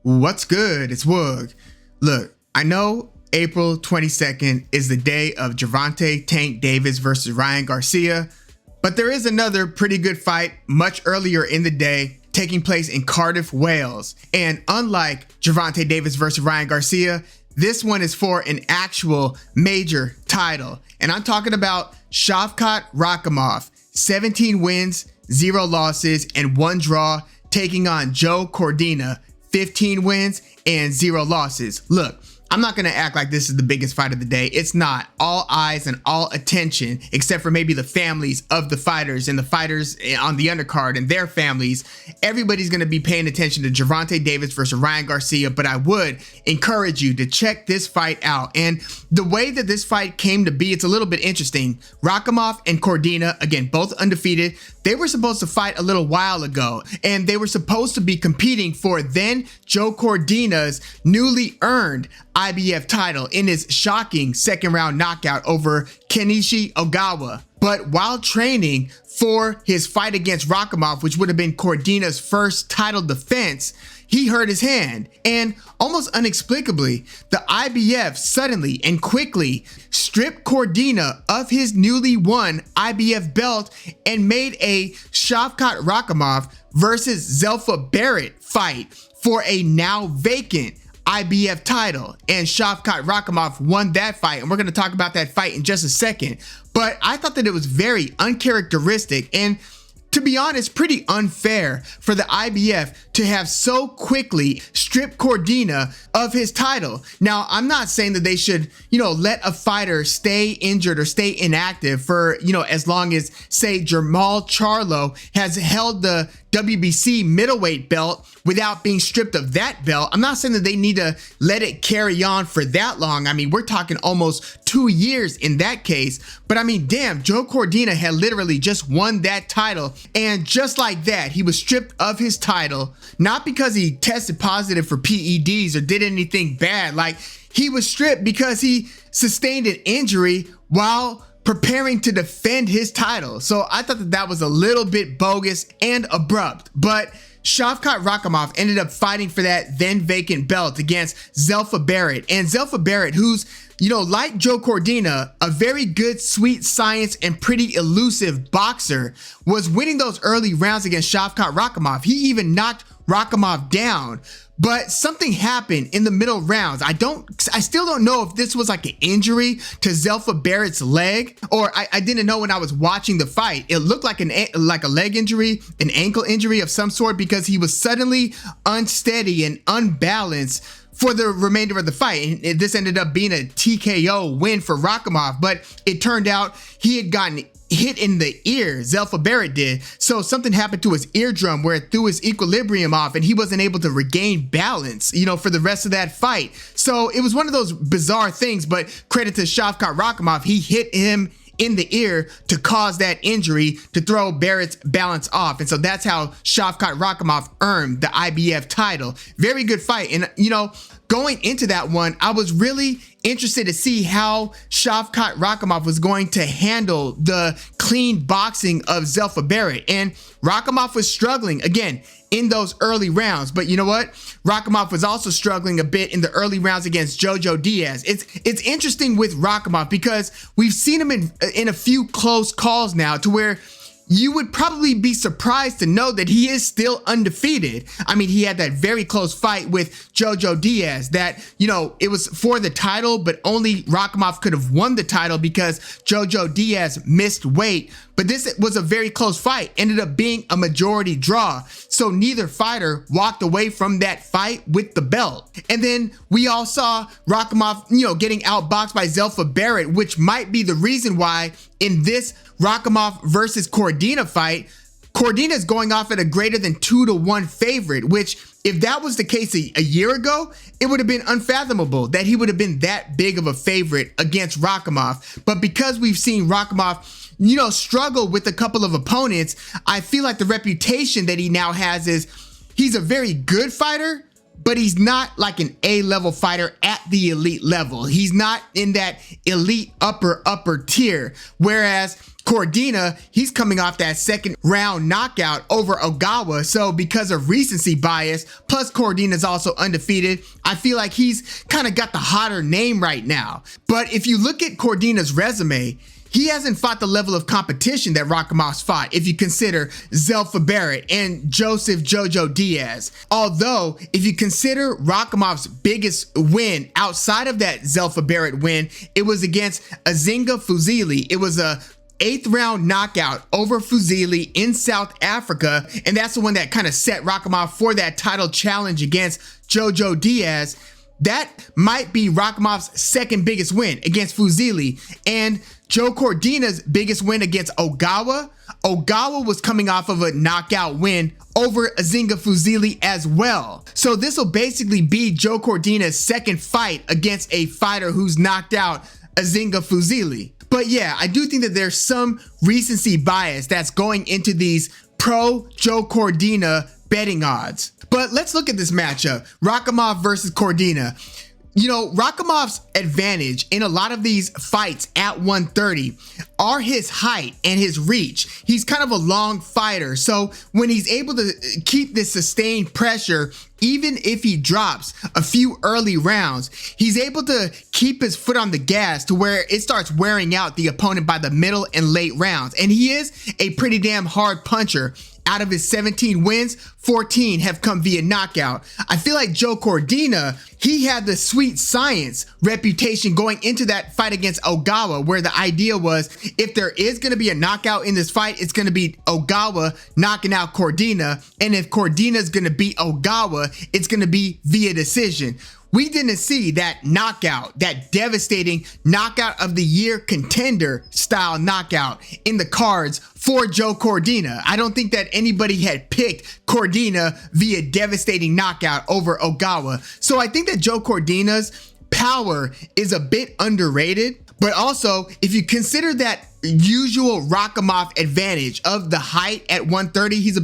What's good? It's Woog. Look, I know April 22nd is the day of Gervonta Tank Davis versus Ryan Garcia, but there is another pretty good fight much earlier in the day taking place in Cardiff, Wales. And unlike Gervonta Davis versus Ryan Garcia, this one is for an actual major title. And I'm talking about Skavkat Rakhimov, 17 wins, 0 losses, and 1 draw, taking on Joe Cordina, 15 wins and 0 losses. Look, I'm not going to act like this is the biggest fight of the day. It's not. All eyes and all attention, except for maybe the families of the fighters and the fighters on the undercard and their families. Everybody's going to be paying attention to Gervonta Davis versus Ryan Garcia, but I would encourage you to check this fight out. And the way that this fight came to be, it's a little bit interesting. Rakhimov and Cordina, again, both undefeated. They were supposed to fight a little while ago, and they were supposed to be competing for then Joe Cordina's newly earned IBF title in his shocking second round knockout over Kenichi Ogawa. But while training for his fight against Rakhimov, which would have been Cordina's first title defense, he hurt his hand, and almost inexplicably, the IBF suddenly and quickly stripped Cordina of his newly won IBF belt and made a Skavkat Rakhimov versus Zelfa Barrett fight for a now vacant IBF title, and Skavkat Rakhimov won that fight, and we're going to talk about that fight in just a second. But I thought that it was very uncharacteristic and, to be honest, pretty unfair for the IBF to have so quickly stripped Cordina of his title. Now, I'm not saying that they should, let a fighter stay injured or stay inactive for, as long as, say, Jermall Charlo has held the WBC middleweight belt without being stripped of that belt. I'm not saying that they need to let it carry on for that long. I mean, we're talking almost 2 years in that case. But I mean, damn, Joe Cordina had literally just won that title. And just like that, he was stripped of his title, not because he tested positive for PEDs or did anything bad. Like, he was stripped because he sustained an injury while preparing to defend his title. So I thought that that was a little bit bogus and abrupt. But Skavkat Rakhimov ended up fighting for that then vacant belt against Zelfa Barrett. And Zelfa Barrett, who's, like Joe Cordina, a very good sweet science and pretty elusive boxer, was winning those early rounds against Skavkat Rakhimov. He even knocked Rakhimov down. But something happened in the middle rounds. I still don't know if this was like an injury to Zelfa Barrett's leg, or I didn't know when I was watching the fight. It looked like a leg injury, an ankle injury of some sort, because he was suddenly unsteady and unbalanced for the remainder of the fight. And this ended up being a TKO win for Rakhimov, but it turned out he had gotten hit in the ear, Zelfa Barrett did. So something happened to his eardrum where it threw his equilibrium off and he wasn't able to regain balance, for the rest of that fight. So it was one of those bizarre things, but credit to Skavkat Rakhimov, he hit him in the ear to cause that injury to throw Barrett's balance off. And so that's how Skavkat Rakhimov earned the IBF title. Very good fight. And, going into that one, I was really interested to see how Skavkat Rakhimov was going to handle the clean boxing of Zelfa Barrett. And Rakhimov was struggling, again, in those early rounds. But you know what? Rakhimov was also struggling a bit in the early rounds against Jojo Diaz. It's interesting with Rakhimov because we've seen him in a few close calls now to where you would probably be surprised to know that he is still undefeated. I mean, he had that very close fight with Jojo Diaz that, it was for the title, but only Rakhimov could have won the title because Jojo Diaz missed weight. But this was a very close fight, ended up being a majority draw. So neither fighter walked away from that fight with the belt. And then we all saw Rakhimov, getting outboxed by Zelfa Barrett, which might be the reason why in this Rakhimov versus Cordina fight, Cordina is going off at a greater than 2-1 favorite, which if that was the case a year ago, it would have been unfathomable that he would have been that big of a favorite against Rakhimov. But because we've seen Rakhimov, struggle with a couple of opponents, I feel like the reputation that he now has is he's a very good fighter, but he's not like an A-level fighter at the elite level. He's not in that elite upper tier. Whereas Cordina, he's coming off that second round knockout over Ogawa. So because of recency bias, plus Cordina's also undefeated, I feel like he's kind of got the hotter name right now. But if you look at Cordina's resume, he hasn't fought the level of competition that Rakhimov's fought if you consider Zelfa Barrett and Joseph Jojo Diaz. Although, if you consider Rakhimov's biggest win outside of that Zelfa Barrett win, it was against Azinga Fuzili. It was a 8th round knockout over Fuzili in South Africa, and that's the one that kind of set Rakhimov for that title challenge against Jojo Diaz. That might be Rakhimov's second biggest win against Fuzili, and Joe Cordina's biggest win against Ogawa. Ogawa was coming off of a knockout win over Azinga Fuzili as well. So this will basically be Joe Cordina's second fight against a fighter who's knocked out Azinga Fuzili. But yeah, I do think that there's some recency bias that's going into these pro Joe Cordina betting odds. But let's look at this matchup, Rakhimov versus Cordina. You know, Rakhimov's advantage in a lot of these fights at 130 are his height and his reach. He's kind of a long fighter, so when he's able to keep this sustained pressure, even if he drops a few early rounds, he's able to keep his foot on the gas to where it starts wearing out the opponent by the middle and late rounds. And he is a pretty damn hard puncher. Out of his 17 wins, 14 have come via knockout. I feel like Joe Cordina, he had the sweet science reputation going into that fight against Ogawa, where the idea was if there is going to be a knockout in this fight, it's going to be Ogawa knocking out Cordina. And if Cordina is going to beat Ogawa, it's going to be via decision. We didn't see that knockout, that devastating knockout of the year contender style knockout in the cards for Joe Cordina. I don't think that anybody had picked Cordina via devastating knockout over Ogawa. So I think that Joe Cordina's power is a bit underrated. But also, if you consider that usual Rakhimov advantage of the height at 130, he's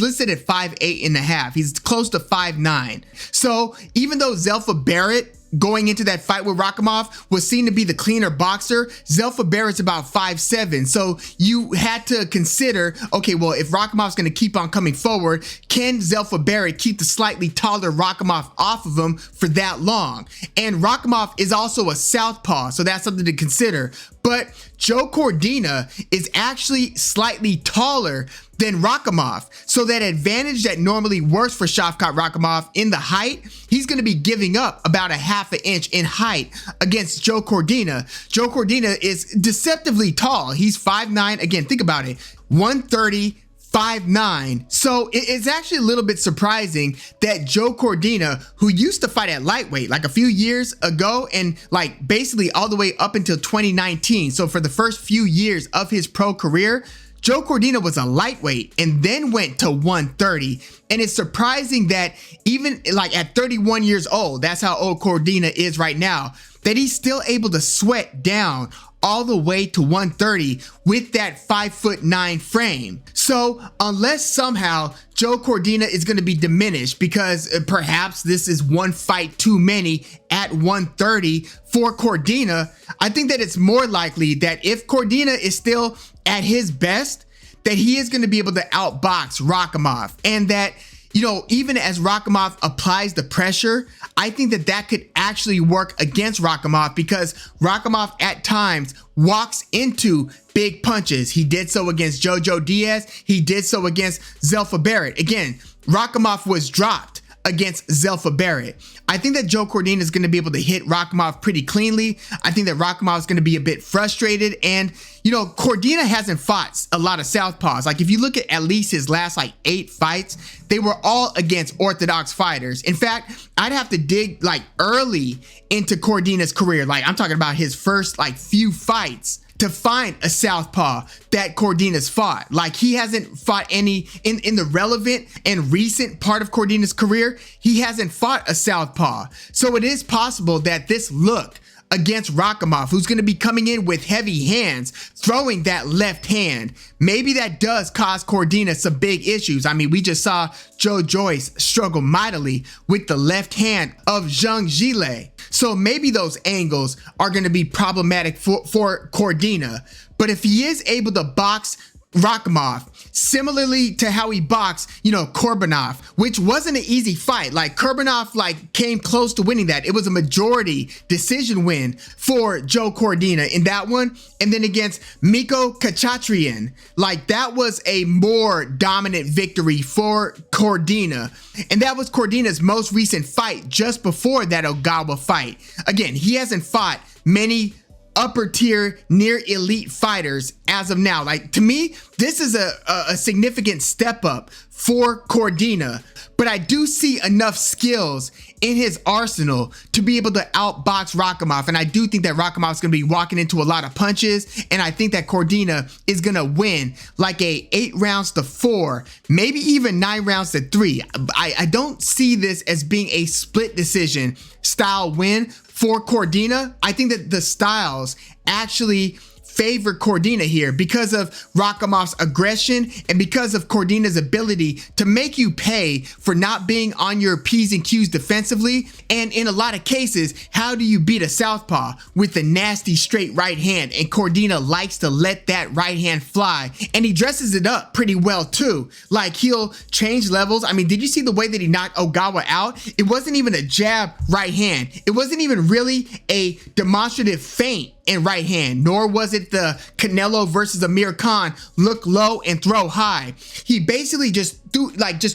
listed at 5'8.5". He's close to 5'9". So even though Zelfa Barrett going into that fight with Rakhimov was seen to be the cleaner boxer, Zelfa Barrett's about 5'7". So you had to consider, okay, well, if Rakhimov's going to keep on coming forward, can Zelfa Barrett keep the slightly taller Rakhimov off of him for that long? And Rakhimov is also a southpaw, so that's something to consider. But Joe Cordina is actually slightly taller than Rakhimov. So that advantage that normally works for Skavkat Rakhimov in the height, he's going to be giving up about a half an inch in height against Joe Cordina. Joe Cordina is deceptively tall. He's 5'9". Again, think about it. 130, 5'9". So it's actually a little bit surprising that Joe Cordina, who used to fight at lightweight like a few years ago and like basically all the way up until 2019. So for the first few years of his pro career, Joe Cordina was a lightweight and then went to 130. And it's surprising that even like at 31 years old, that's how old Cordina is right now, that he's still able to sweat down all the way to 130 with that 5'9" frame. So unless somehow Joe Cordina is going to be diminished because perhaps this is one fight too many at 130 for Cordina, I think that it's more likely that if Cordina is still at his best, that he is going to be able to outbox Rakhimov, and that, you know, even as Rakhimov applies the pressure, I think that that could actually work against Rakhimov because Rakhimov at times walks into big punches. He did so against Jojo Diaz. He did so against Zelfa Barrett. Again, Rakhimov was dropped against Zelfa Barrett. I think that Joe Cordina is going to be able to hit Rakhimov pretty cleanly. I think that Rakhimov is going to be a bit frustrated, and you know, Cordina hasn't fought a lot of southpaws. Like if you look at least his last like 8 fights, they were all against orthodox fighters. In fact, I'd have to dig like early into Cordina's career. Like I'm talking about his first like few fights to find a southpaw that Cordina's fought. Like he hasn't fought any in the relevant and recent part of Cordina's career. He hasn't fought a southpaw. So it is possible that this look against Rakhimov, who's going to be coming in with heavy hands, throwing that left hand. Maybe that does cause Cordina some big issues. I mean, we just saw Joe Joyce struggle mightily with the left hand of Zhang Zhile. So maybe those angles are going to be problematic for Cordina. But if he is able to box Rakhimov, similarly to how he boxed, Korbanov, which wasn't an easy fight. Like Korbanov, came close to winning that. It was a majority decision win for Joe Cordina in that one. And then against Miko Kachatrian, that was a more dominant victory for Cordina. And that was Cordina's most recent fight just before that Ogawa fight. Again, he hasn't fought many upper tier near elite fighters as of now. To me, this is a significant step up for Cordina, but I do see enough skills in his arsenal to be able to outbox Rakhimov. And I do think that Rakhimov is going to be walking into a lot of punches. And I think that Cordina is going to win a 8 rounds to 4, maybe even 9 rounds to 3. I don't see this as being a split decision style win for Cordina. I think that the styles actually favor Cordina here because of Rakhimov's aggression and because of Cordina's ability to make you pay for not being on your P's and Q's defensively. And in a lot of cases, how do you beat a southpaw? With a nasty straight right hand, and Cordina likes to let that right hand fly, and he dresses it up pretty well too. He'll change levels. I mean, did you see the way that he knocked Ogawa out? It wasn't even a jab right hand. It wasn't even really a demonstrative feint in right hand, nor was it the Canelo versus Amir Khan look low and throw high. He basically just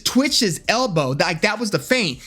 twitched his elbow. That was the feint.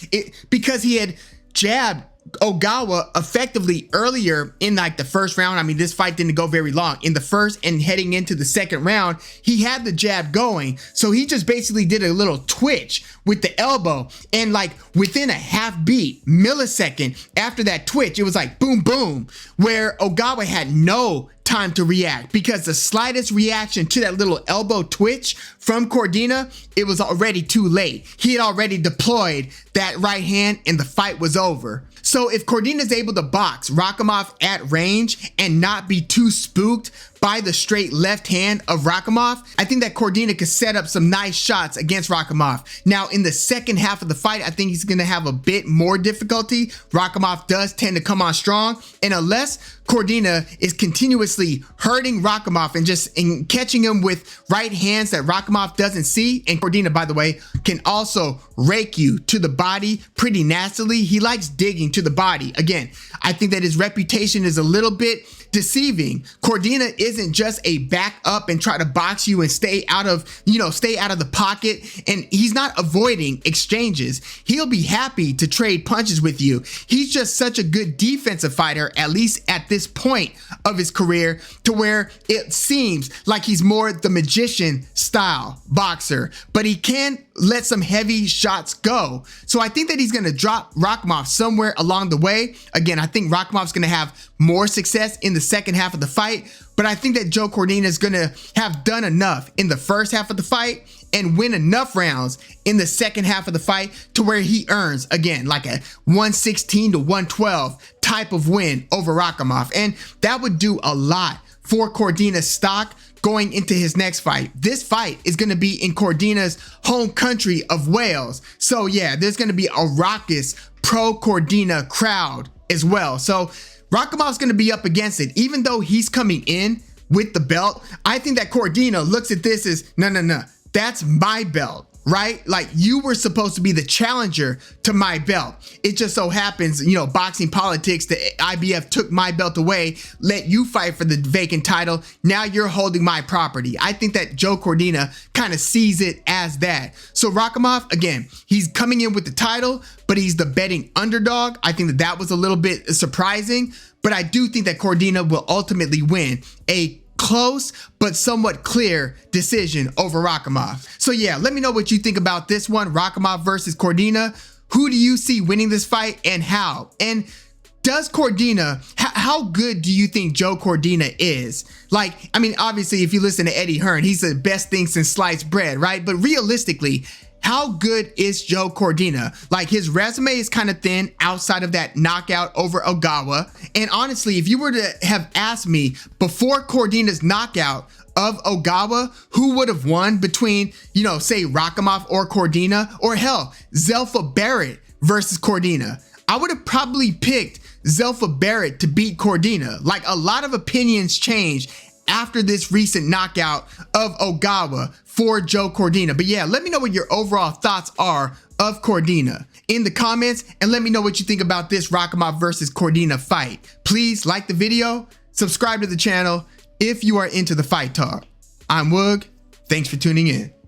Because he had jabbed Ogawa effectively earlier in the first round. I mean, this fight didn't go very long. In the first and heading into the second round, he had the jab going. So he just basically did a little twitch with the elbow. And within a half beat, millisecond after that twitch, it was boom, boom, where Ogawa had no time to react, because the slightest reaction to that little elbow twitch from Cordina, it was already too late. He had already deployed that right hand and the fight was over. So if Cordina is able to box Rakhimov at range and not be too spooked by the straight left hand of Rakhimov, I think that Cordina could set up some nice shots against Rakhimov. Now, in the second half of the fight, I think he's going to have a bit more difficulty. Rakhimov does tend to come on strong, and unless Cordina is continuously hurting Rakhimov and catching him with right hands that Rakhimov doesn't see, and Cordina, by the way, can also rake you to the body pretty nastily. He likes digging to the body. Again, I think that his reputation is a little bit deceiving. Cordina isn't just a back up and try to box you and stay out of the pocket, and he's not avoiding exchanges. He'll be happy to trade punches with you. He's just such a good defensive fighter, at least at this point of his career, to where it seems like he's more the magician style boxer, but he can let some heavy shots go. So I think that he's going to drop Rakhimov somewhere along the way. Again, I think Rakhimov's going to have more success in the second half of the fight, but I think that Joe Cordina is going to have done enough in the first half of the fight and win enough rounds in the second half of the fight to where he earns, again, a 116 to 112 type of win over Rakhimov. And that would do a lot for Cordina's stock going into his next fight. This fight is going to be in Cordina's home country of Wales. So yeah, there's going to be a raucous pro Cordina crowd as well. So Rakhimov's going to be up against it. Even though he's coming in with the belt, I think that Cordina looks at this as, no, that's my belt, right? You were supposed to be the challenger to my belt. It just so happens, boxing politics, the IBF took my belt away, let you fight for the vacant title. Now you're holding my property. I think that Joe Cordina kind of sees it as that. So Rakhimov, again, he's coming in with the title, but he's the betting underdog. I think that was a little bit surprising, but I do think that Cordina will ultimately win a close but somewhat clear decision over Rakhimov. So yeah, let me know what you think about this one, Rakhimov versus Cordina. Who do you see winning this fight and how? And does Cordina, how good do you think Joe Cordina is? Obviously, if you listen to Eddie Hearn, he's the best thing since sliced bread, right? But realistically, how good is Joe Cordina? Like, his resume is kind of thin outside of that knockout over Ogawa. And honestly, if you were to have asked me before Cordina's knockout of Ogawa, who would have won between, you know, say Rakhimov or Cordina, or hell, Zelfa Barrett versus Cordina, I would have probably picked Zelfa Barrett to beat Cordina. Like, a lot of opinions changed after this recent knockout of Ogawa for Joe Cordina. But yeah, let me know what your overall thoughts are of Cordina in the comments, and let me know what you think about this Rakhimov versus Cordina fight. Please like the video, subscribe to the channel if you are into the fight talk. I'm Woog. Thanks for tuning in.